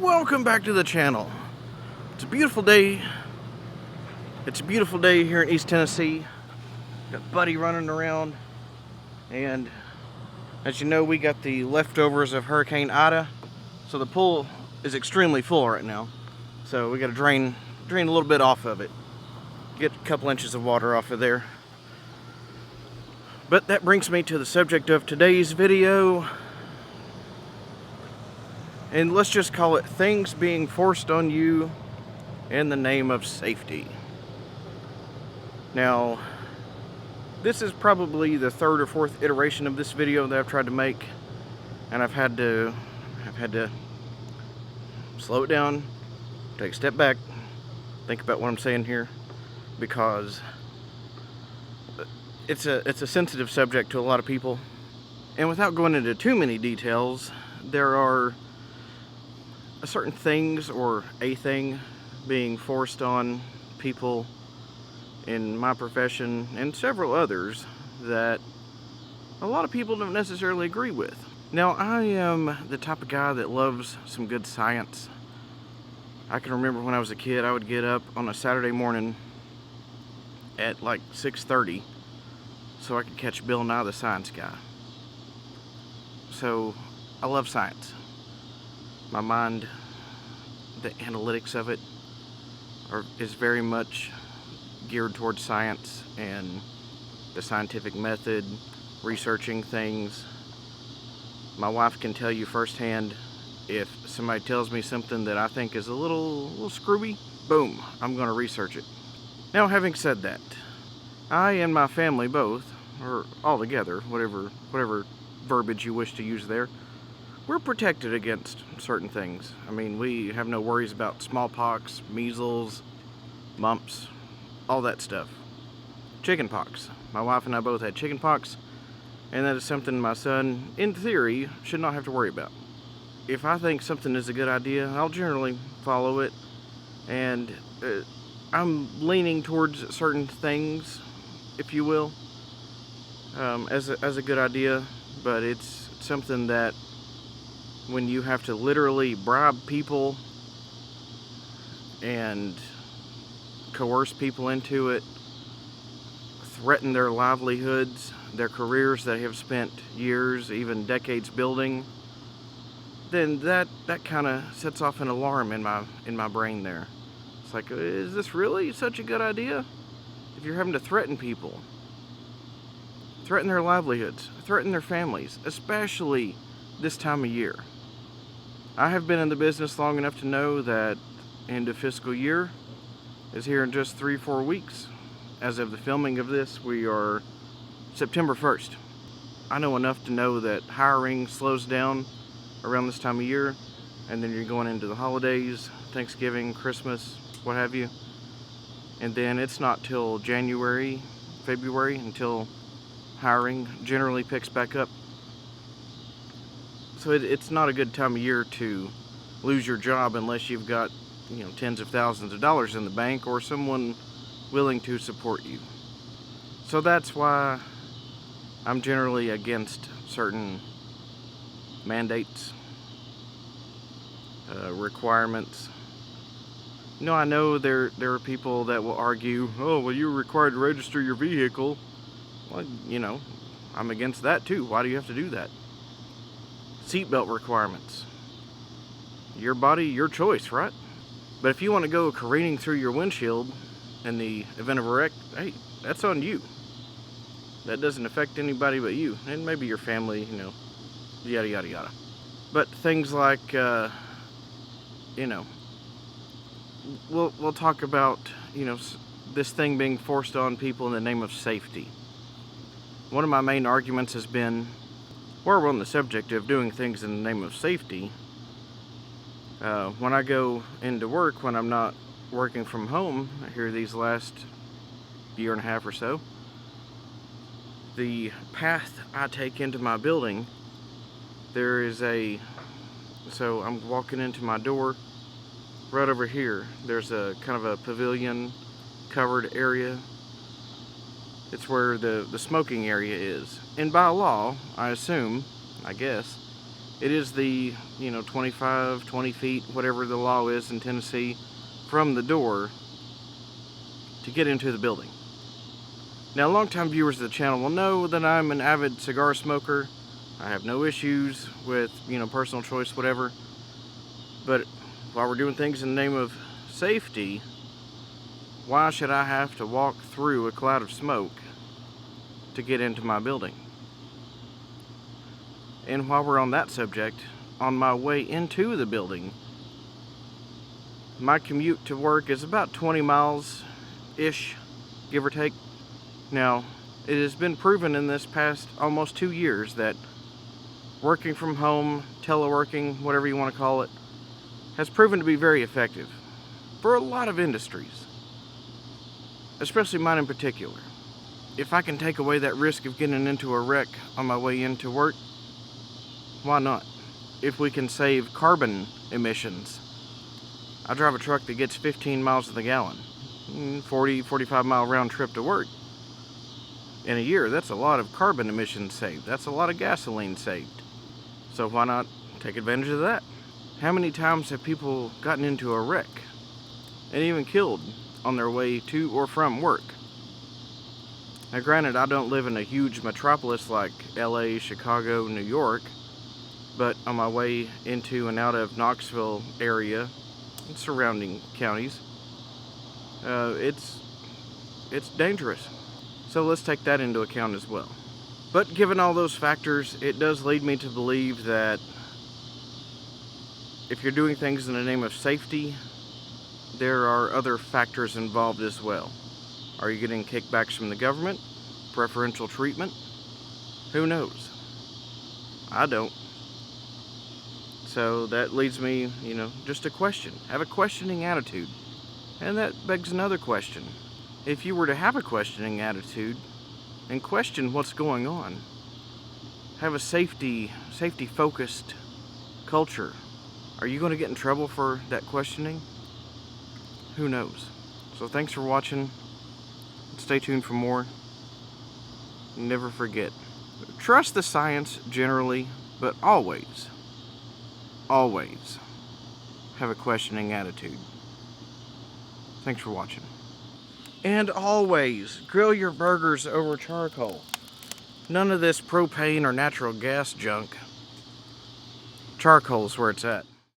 Welcome back to the channel. It's a beautiful day. It's a beautiful day here in East Tennessee. Got Buddy running around, and as you know, we got the leftovers of Hurricane Ida, so the pool is extremely full right now. So we got to drain a little bit off of it, get a couple inches of water off of there. But that brings me to the subject of today's video. And let's just call it things being forced on you in the name of safety. Now, this is probably the third or fourth iteration of this video that I've tried to make, and I've had to slow it down, take a step back, think about what I'm saying here, because it's a sensitive subject to a lot of people. And without going into too many details, there are certain things or a thing being forced on people in my profession and several others that a lot of people don't necessarily agree with. Now, I am the type of guy that loves some good science. I can remember when I was a kid, I would get up on a Saturday morning at like 6:30 so I could catch Bill Nye the Science Guy. So I love science. My mind, the analytics of it is very much geared towards science and the scientific method, researching things. My wife can tell you firsthand if somebody tells me something that I think is a little screwy, boom, I'm going to research it. Now, having said that, I and my family both, or all together, whatever verbiage you wish to use there, we're protected against certain things. I mean, we have no worries about smallpox, measles, mumps, all that stuff. Chickenpox. My wife and I both had chickenpox, and that is something my son, in theory, should not have to worry about. If I think something is a good idea, I'll generally follow it, and I'm leaning towards certain things, if you will, as a good idea, but it's something that when you have to literally bribe people and coerce people into it, threaten their livelihoods, their careers that have spent years, even decades building, then that kind of sets off an alarm in my brain there. It's like, is this really such a good idea? If you're having to threaten people, threaten their livelihoods, threaten their families, especially this time of year. I have been in the business long enough to know that end of fiscal year is here in just 3-4 weeks. As of the filming of this, we are September 1st. I know enough to know that hiring slows down around this time of year, and then you're going into the holidays, Thanksgiving, Christmas, what have you. And then it's not till January, February until hiring generally picks back up. So it's not a good time of year to lose your job unless you've got, tens of thousands of dollars in the bank or someone willing to support you. So that's why I'm generally against certain mandates, requirements. I know there are people that will argue, oh, well, you're required to register your vehicle. Well, I'm against that too. Why do you have to do that? Seatbelt requirements. Your body, your choice, right? But if you want to go careening through your windshield in the event of a wreck, hey, that's on you. That doesn't affect anybody but you, and maybe your family, yada yada yada. But things like, we'll talk about, this thing being forced on people in the name of safety. One of my main arguments has been, while we're on the subject of doing things in the name of safety, when I go into work, when I'm not working from home here these last year and a half or so, the path I take into my building, so I'm walking into my door, right over here, there's a kind of a pavilion covered area. It's where the smoking area is. And by law, I guess, It is the, 25, 20 feet, whatever the law is in Tennessee, from the door to get into the building. Now, longtime viewers of the channel will know that I'm an avid cigar smoker. I have no issues with, personal choice, whatever. But while we're doing things in the name of safety, why should I have to walk through a cloud of smoke to get into my building? And while we're on that subject, on my way into the building, my commute to work is about 20 miles-ish, give or take. Now, it has been proven in this past almost 2 years that working from home, teleworking, whatever you want to call it, has proven to be very effective for a lot of industries, especially mine in particular. If I can take away that risk of getting into a wreck on my way into work, why not? If we can save carbon emissions. I drive a truck that gets 15 miles to the gallon, 45 mile round trip to work. In a year, that's a lot of carbon emissions saved. That's a lot of gasoline saved. So why not take advantage of that? How many times have people gotten into a wreck and even killed on their way to or from work? Now granted, I don't live in a huge metropolis like LA, Chicago, New York, but on my way into and out of Knoxville area and surrounding counties, it's dangerous. So let's take that into account as well. But given all those factors, it does lead me to believe that if you're doing things in the name of safety, there are other factors involved as well. Are you getting kickbacks from the government? Preferential treatment? Who knows? I don't. So that leads me, just to question. Have a questioning attitude. And that begs another question. If you were to have a questioning attitude and question what's going on, have a safety-focused culture, are you going to get in trouble for that questioning? Who knows? So thanks for watching. Stay tuned for more. Never forget, trust the science generally, but always have a questioning attitude. Thanks for watching. And always grill your burgers over charcoal. None of this propane or natural gas junk. Charcoal's where it's at.